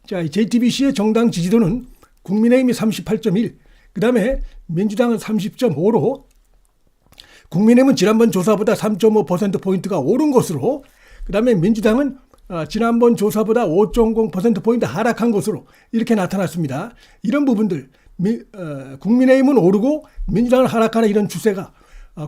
자, JTBC의 정당 지지도는 국민의힘이 38.1, 그 다음에 민주당은 30.5로 국민의힘은 지난번 조사보다 3.5%포인트가 오른 것으로, 그 다음에 민주당은 지난번 조사보다 5.0%포인트 하락한 것으로 이렇게 나타났습니다. 이런 부분들, 국민의힘은 오르고 민주당은 하락하는 이런 추세가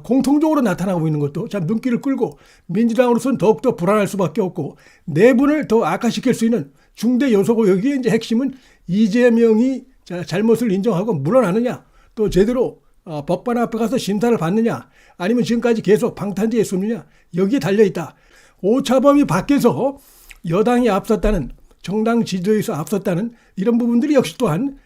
공통적으로 나타나고 있는 것도 참 눈길을 끌고, 민주당으로서는 더욱더 불안할 수밖에 없고 내분을 더 악화시킬 수 있는 중대 요소고, 여기에 이제 핵심은 이재명이 잘못을 인정하고 물러나느냐, 또 제대로 법관 앞에 가서 심사를 받느냐, 아니면 지금까지 계속 방탄지에 숨느냐, 여기에 달려있다. 오차범위 밖에서 여당이 앞섰다는, 정당 지지도에서 앞섰다는 이런 부분들이 역시 또한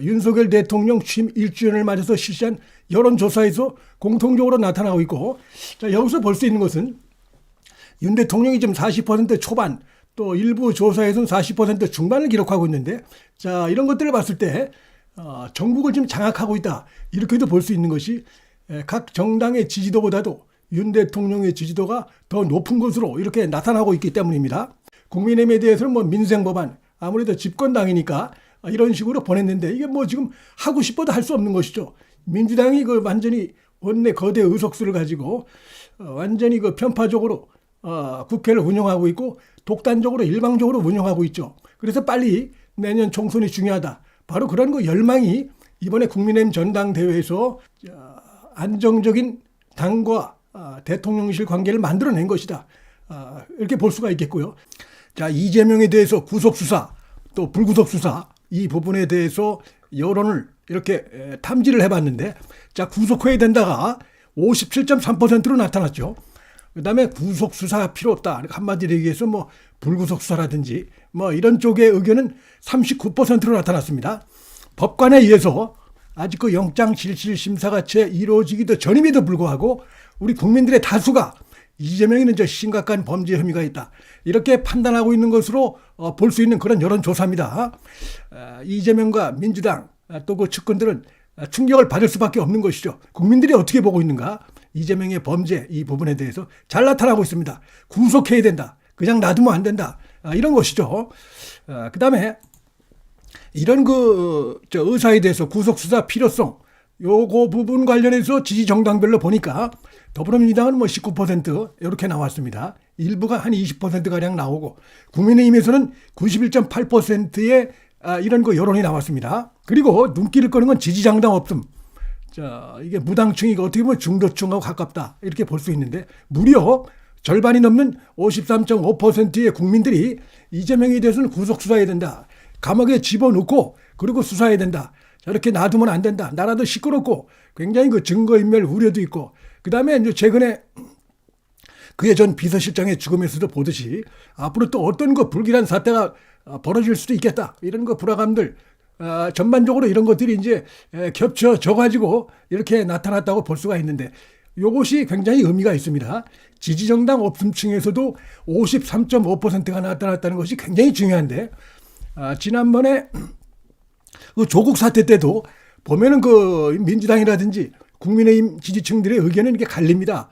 윤석열 대통령 취임 1주년을 맞아서 실시한 여론조사에서 공통적으로 나타나고 있고, 자, 여기서 볼 수 있는 것은 윤 대통령이 지금 40% 초반, 또 일부 조사에서는 40% 중반을 기록하고 있는데, 자, 이런 것들을 봤을 때 전국을 지금 장악하고 있다, 이렇게도 볼 수 있는 것이 각 정당의 지지도보다도 윤 대통령의 지지도가 더 높은 것으로 이렇게 나타나고 있기 때문입니다. 국민의힘에 대해서는 뭐 민생 법안, 아무래도 집권당이니까 이런 식으로 보냈는데, 이게 뭐 지금 하고 싶어도 할 수 없는 것이죠. 민주당이 그 완전히 원내 거대 의석수를 가지고 완전히 그 편파적으로 국회를 운영하고 있고 독단적으로 일방적으로 운영하고 있죠. 그래서 빨리 내년 총선이 중요하다, 바로 그런 그 열망이 이번에 국민의힘 전당대회에서 안정적인 당과 대통령실 관계를 만들어낸 것이다, 이렇게 볼 수가 있겠고요. 자, 이재명에 대해서 구속수사 또 불구속수사, 이 부분에 대해서 여론을 이렇게 탐지를 해봤는데, 자, 구속해야 된다가 57.3%로 나타났죠. 그 다음에 구속수사 필요 없다, 한마디로 얘기해서 뭐 불구속수사라든지 뭐 이런 쪽의 의견은 39%로 나타났습니다. 법관에 의해서 아직 그 영장실질심사가 이루어지기도 전임에도 불구하고 우리 국민들의 다수가 이재명이는 저 심각한 범죄 혐의가 있다, 이렇게 판단하고 있는 것으로 볼 수 있는 그런 여론조사입니다. 이재명과 민주당 또 그 측근들은 충격을 받을 수밖에 없는 것이죠. 국민들이 어떻게 보고 있는가, 이재명의 범죄 이 부분에 대해서 잘 나타나고 있습니다. 구속해야 된다, 그냥 놔두면 안 된다, 이런 것이죠. 그 다음에 이런 의사에 대해서 구속수사 필요성, 요거 부분 관련해서 지지 정당별로 보니까 더불어민주당은 뭐 19% 이렇게 나왔습니다. 일부가 한 20%가량 나오고, 국민의힘에서는 91.8%의 이런 그 여론이 나왔습니다. 그리고 눈길을 끄는 건 지지정당 없음. 자, 이게 무당층이 어떻게 보면 중도층하고 가깝다, 이렇게 볼 수 있는데, 무려 절반이 넘는 53.5%의 국민들이 이재명에 대해서는 구속수사해야 된다, 감옥에 집어넣고 그리고 수사해야 된다, 저렇게 놔두면 안 된다, 나라도 시끄럽고 굉장히 그 증거인멸 우려도 있고, 그 다음에 이제 최근에 그의 전 비서실장의 죽음에서도 보듯이 앞으로 또 어떤 그 불길한 사태가 벌어질 수도 있겠다, 이런 그 불화감들, 전반적으로 이런 것들이 이제 겹쳐져 가지고 이렇게 나타났다고 볼 수가 있는데, 이것이 굉장히 의미가 있습니다. 지지정당 없음층에서도 53.5%가 나타났다는 것이 굉장히 중요한데, 지난번에 그 조국 사태 때도 보면은 그 민주당이라든지 국민의힘 지지층들의 의견은 이렇게 갈립니다.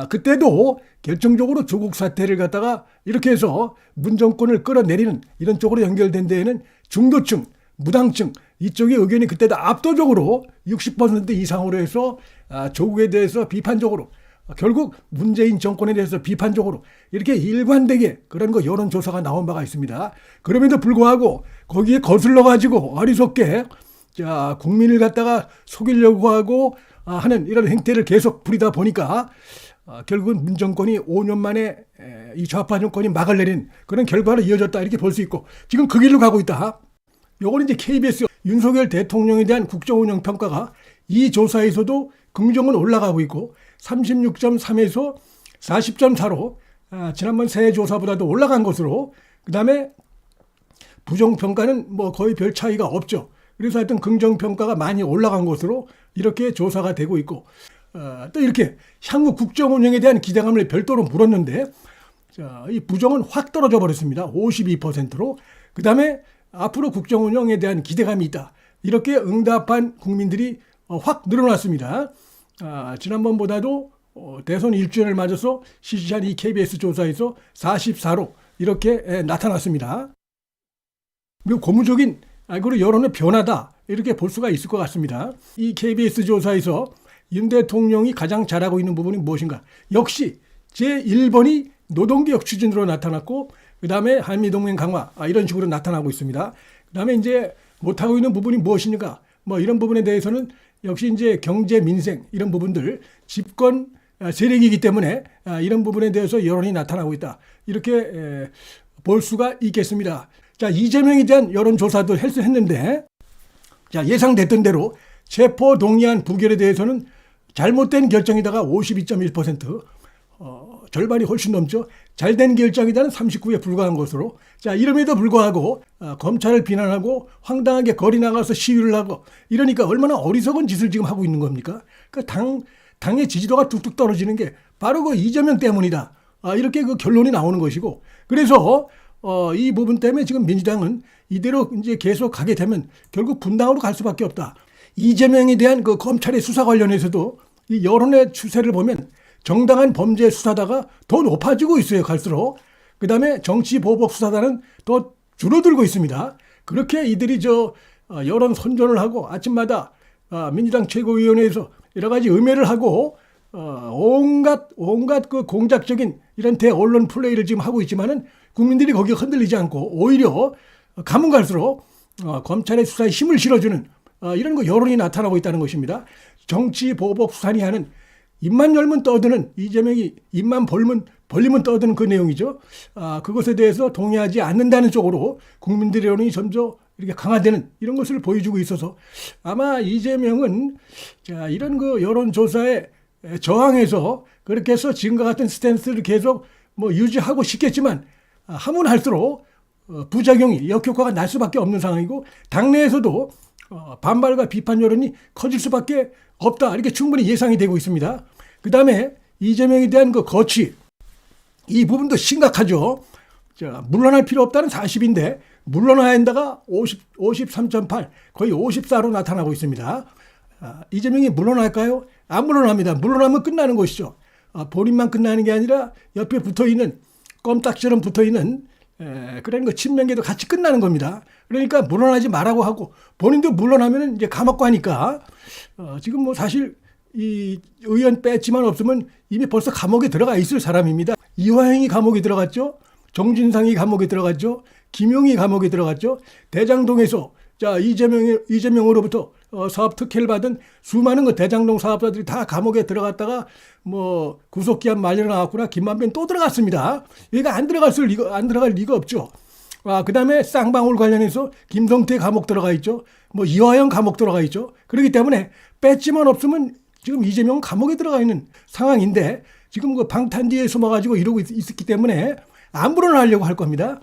그때도 결정적으로 조국 사태를 갖다가 이렇게 해서 문정권을 끌어내리는 이런 쪽으로 연결된 데에는 중도층, 무당층 이쪽의 의견이 그때도 압도적으로 60% 이상으로 해서 조국에 대해서 비판적으로, 결국 문재인 정권에 대해서 비판적으로 이렇게 일관되게 그런 거 여론조사가 나온 바가 있습니다. 그럼에도 불구하고 거기에 거슬러 가지고 어리석게 국민을 갖다가 속이려고 하고 하는 이런 행태를 계속 부리다 보니까 결국은 문정권이 5년 만에 이 좌파 정권이 막을 내린 그런 결과로 이어졌다, 이렇게 볼 수 있고, 지금 그 길로 가고 있다. 요건 이제 KBS 윤석열 대통령에 대한 국정운영 평가가 이 조사에서도 긍정은 올라가고 있고 36.3에서 40.4로 지난번 새해 조사보다도 올라간 것으로, 그 다음에 부정평가는 뭐 거의 별 차이가 없죠. 그래서 하여튼 긍정평가가 많이 올라간 것으로 이렇게 조사가 되고 있고, 또 이렇게 향후 국정운영에 대한 기대감을 별도로 물었는데, 이 부정은 확 떨어져 버렸습니다. 52%로. 그 다음에 앞으로 국정운영에 대한 기대감이 있다, 이렇게 응답한 국민들이 확 늘어났습니다. 지난번보다도 대선 1주년을 맞아서 실시한 이 KBS 조사에서 44로 이렇게 나타났습니다. 고무적인 그리고 여론의 변화다 이렇게 볼 수가 있을 것 같습니다. 이 KBS 조사에서 윤 대통령이 가장 잘하고 있는 부분이 무엇인가? 역시 제1번이 노동개혁 추진으로 나타났고 그 다음에 한미동맹 강화 이런 식으로 나타나고 있습니다. 그 다음에 이제 못하고 있는 부분이 무엇이니까 뭐 이런 부분에 대해서는 역시 이제 경제 민생 이런 부분들 집권 세력이기 때문에 이런 부분에 대해서 여론이 나타나고 있다. 이렇게 볼 수가 있겠습니다. 자, 이재명에 대한 여론조사도 했는데 자, 예상됐던 대로 체포 동의안 부결에 대해서는 잘못된 결정이다가 52.1%, 절반이 훨씬 넘죠. 잘된 결정이다는 39에 불과한 것으로. 자, 이름에도 불구하고 검찰을 비난하고 황당하게 거리 나가서 시위를 하고 이러니까 얼마나 어리석은 짓을 지금 하고 있는 겁니까? 그 당의 지지도가 뚝뚝 떨어지는 게 바로 그 이재명 때문이다. 이렇게 그 결론이 나오는 것이고. 그래서 이 부분 때문에 지금 민주당은 이대로 이제 계속 가게 되면 결국 분당으로 갈 수밖에 없다. 이재명에 대한 그 검찰의 수사 관련해서도 이 여론의 추세를 보면 정당한 범죄 수사다가 더 높아지고 있어요, 갈수록. 그 다음에 정치보복 수사다는 더 줄어들고 있습니다. 그렇게 이들이 여론 선전을 하고 아침마다 민주당 최고위원회에서 여러 가지 음해를 하고 온갖 그 공작적인 이런 대언론 플레이를 지금 하고 있지만은 국민들이 거기에 흔들리지 않고 오히려 가면 갈수록 검찰의 수사에 힘을 실어주는 이런 거 여론이 나타나고 있다는 것입니다. 정치 보복 수사니 하는 입만 열면 떠드는 이재명이 입만 벌리면 떠드는 그 내용이죠. 그것에 대해서 동의하지 않는다는 쪽으로 국민들의 여론이 점점 이렇게 강화되는 이런 것을 보여주고 있어서 아마 이재명은 이런 그 여론조사에 저항해서 그렇게 해서 지금과 같은 스탠스를 계속 유지하고 싶겠지만 하면 할수록 부작용이 역효과가 날 수밖에 없는 상황이고 당내에서도 반발과 비판 여론이 커질 수밖에 없다. 이렇게 충분히 예상이 되고 있습니다. 그 다음에 이재명에 대한 그 거취 이 부분도 심각하죠. 물러날 필요 없다는 40인데 물러나야 한다가 53.8 거의 54로 나타나고 있습니다. 이재명이 물러날까요? 안 물러납니다. 물러나면 끝나는 것이죠. 본인만 끝나는 게 아니라 옆에 붙어있는 껌딱지처럼 붙어있는 그런 거 친명계도 같이 끝나는 겁니다. 그러니까 물러나지 말라고 하고 본인도 물러나면 이제 감옥 가니까 지금 사실 이 의원 뺐지만 없으면 이미 벌써 감옥에 들어가 있을 사람입니다. 이화영이 감옥에 들어갔죠. 정진상이 감옥에 들어갔죠. 김용이 감옥에 들어갔죠. 대장동에서 이재명으로부터 사업 특혜를 받은 수많은 그 대장동 사업자들이 다 감옥에 들어갔다가 구속기한 만료로 나왔구나. 김만배는 또 들어갔습니다. 얘가 안 들어갈 리가 없죠. 그 다음에 쌍방울 관련해서 김성태 감옥 들어가 있죠. 이화영 감옥 들어가 있죠. 그렇기 때문에 뺐지만 없으면 지금 이재명은 감옥에 들어가 있는 상황인데 지금 그 방탄 뒤에 숨어가지고 이러고 있었기 때문에 안 물러나려고 할 겁니다.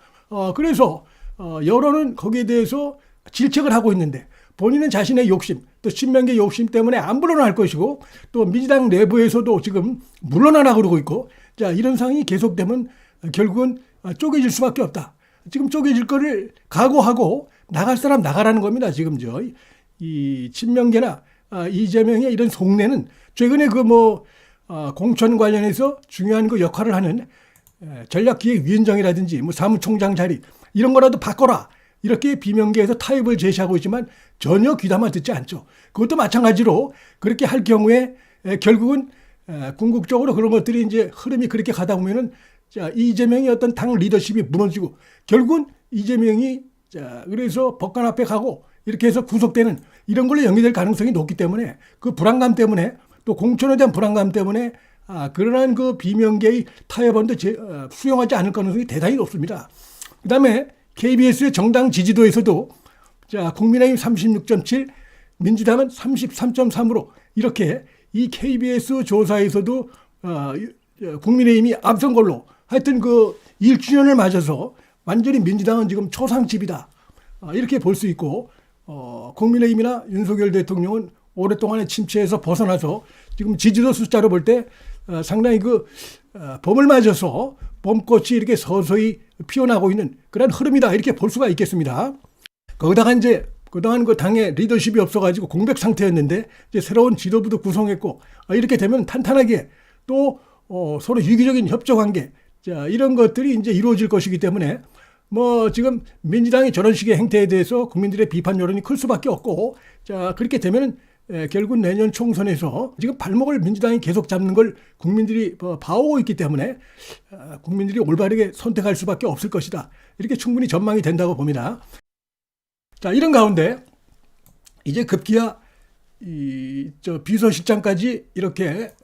그래서 여론은 거기에 대해서 질책을 하고 있는데 본인은 자신의 욕심 또 친명계 욕심 때문에 안 물러날 것이고 또 민주당 내부에서도 지금 물러나라고 그러고 있고 이런 상황이 계속되면 결국은 쪼개질 수밖에 없다. 지금 쪼개질 거를 각오하고 나갈 사람 나가라는 겁니다. 지금 이 친명계나 이재명의 이런 속내는 최근에 공천 관련해서 중요한 그 역할을 하는 전략기획위원장이라든지 사무총장 자리 이런 거라도 바꿔라. 이렇게 비명계에서 타협을 제시하고 있지만 전혀 귀담아 듣지 않죠. 그것도 마찬가지로 그렇게 할 경우에 결국은 궁극적으로 그런 것들이 이제 흐름이 그렇게 가다 보면은 이재명의 어떤 당 리더십이 무너지고 결국은 이재명이 그래서 법관 앞에 가고 이렇게 해서 구속되는 이런 걸로 연결될 가능성이 높기 때문에 그 불안감 때문에 또 공천에 대한 불안감 때문에 그러한 그 비명계의 타협안도 수용하지 않을 가능성이 대단히 높습니다. 그 다음에 KBS의 정당 지지도에서도 국민의힘 36.7, 민주당은 33.3으로 이렇게 이 KBS 조사에서도 국민의힘이 앞선 걸로 하여튼 그 1주년을 맞아서 완전히 민주당은 지금 초상집이다. 이렇게 볼 수 있고 국민의힘이나 윤석열 대통령은 오랫동안의 침체에서 벗어나서 지금 지지도 숫자로 볼 때 상당히 봄을 맞아서 봄꽃이 이렇게 서서히 피어나고 있는 그런 흐름이다. 이렇게 볼 수가 있겠습니다. 거기다가 이제 그동안 그 당의 리더십이 없어가지고 공백 상태였는데 이제 새로운 지도부도 구성했고 이렇게 되면 탄탄하게 또 서로 유기적인 협조 관계 이런 것들이 이제 이루어질 것이기 때문에 뭐 지금 민주당이 저런 식의 행태에 대해서 국민들의 비판 여론이 클 수밖에 없고, 자 그렇게 되면은 결국 내년 총선에서 지금 발목을 민주당이 계속 잡는 걸 국민들이 봐오고 있기 때문에 국민들이 올바르게 선택할 수밖에 없을 것이다. 이렇게 충분히 전망이 된다고 봅니다. 자, 이런 가운데 이제 급기야 비서실장까지 이렇게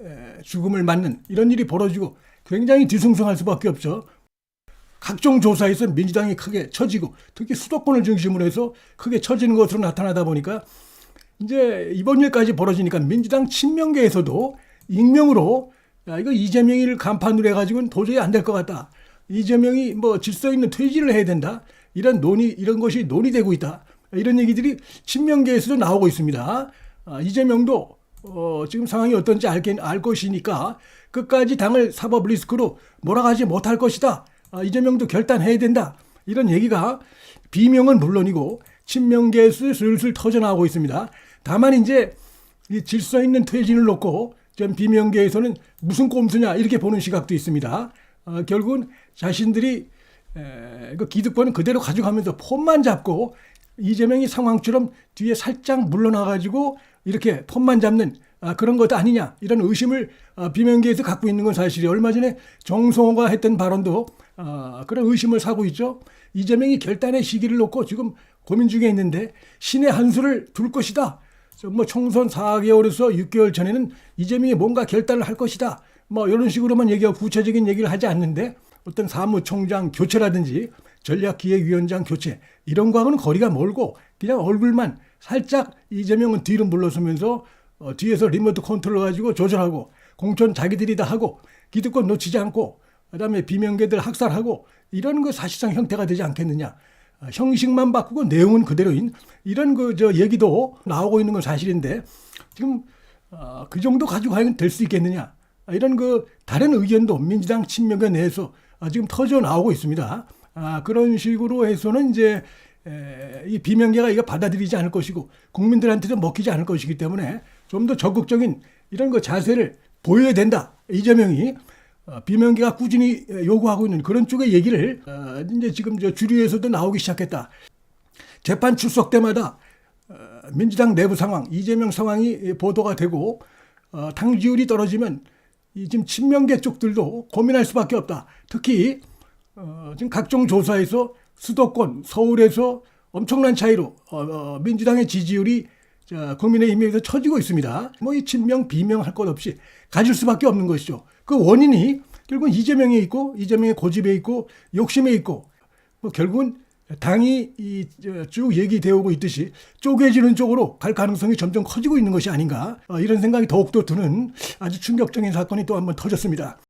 죽음을 맞는 이런 일이 벌어지고 굉장히 뒤숭숭할 수밖에 없죠. 각종 조사에서 민주당이 크게 처지고 특히 수도권을 중심으로 해서 크게 처지는 것으로 나타나다 보니까 이제 이번 일까지 벌어지니까 민주당 친명계에서도 익명으로 야, 이거 이재명이를 간판으로 해가지고는 도저히 안 될 것 같다. 이재명이 뭐 질서 있는 퇴진을 해야 된다. 이런 것이 논의되고 있다. 이런 얘기들이 친명계에서도 나오고 있습니다. 이재명도 지금 상황이 어떤지 알 것이니까 끝까지 당을 사법 리스크로 몰아가지 못할 것이다. 이재명도 결단해야 된다. 이런 얘기가 비명은 물론이고 친명계에서 슬슬 터져나오고 있습니다. 다만 이제 이 질서 있는 퇴진을 놓고 좀 비명계에서는 무슨 꼼수냐 이렇게 보는 시각도 있습니다. 결국은 자신들이 그 기득권은 그대로 가져가면서 폰만 잡고 이재명이 상황처럼 뒤에 살짝 물러나가지고 이렇게 폰만 잡는 그런 것 아니냐 이런 의심을 비명계에서 갖고 있는 건 사실이 얼마 전에 정성호가 했던 발언도 그런 의심을 사고 있죠. 이재명이 결단의 시기를 놓고 지금 고민 중에 있는데 신의 한 수를 둘 것이다. 뭐 총선 4개월에서 6개월 전에는 이재명이 뭔가 결단을 할 것이다. 뭐 이런 식으로만 얘기하고 구체적인 얘기를 하지 않는데 어떤 사무총장 교체라든지 전략기획위원장 교체 이런 거하고는 거리가 멀고 그냥 얼굴만 살짝 이재명은 뒤로 물러서면서 뒤에서 리모트 컨트롤 가지고 조절하고 공천 자기들이 다 하고 기득권 놓치지 않고 그다음에 비명계들 학살하고 이런 거 사실상 형태가 되지 않겠느냐. 형식만 바꾸고 내용은 그대로인 이런 얘기도 나오고 있는 건 사실인데 지금 그 정도 가지고 과연 될 수 있겠느냐. 이런 다른 의견도 민주당 친명계 내에서 지금 터져 나오고 있습니다. 그런 식으로 해서는 이제 이 비명계가 이거 받아들이지 않을 것이고 국민들한테도 먹히지 않을 것이기 때문에 좀 더 적극적인 이런 자세를 보여야 된다. 이재명이 비명계가 꾸준히 요구하고 있는 그런 쪽의 얘기를 이제 지금 주류에서도 나오기 시작했다. 재판 출석 때마다 민주당 내부 상황, 이재명 상황이 보도가 되고 당 지지율이 떨어지면 지금 친명계 쪽들도 고민할 수밖에 없다. 특히 지금 각종 조사에서 수도권, 서울에서 엄청난 차이로 민주당의 지지율이 국민의힘에서 처지고 있습니다. 뭐 이 친명, 비명 할 것 없이 가질 수밖에 없는 것이죠. 그 원인이 결국은 이재명에 있고 이재명의 고집에 있고 욕심에 있고 뭐 결국은 당이 쭉 얘기되어 오고 있듯이 쪼개지는 쪽으로 갈 가능성이 점점 커지고 있는 것이 아닌가 이런 생각이 더욱더 드는 아주 충격적인 사건이 또 한번 터졌습니다.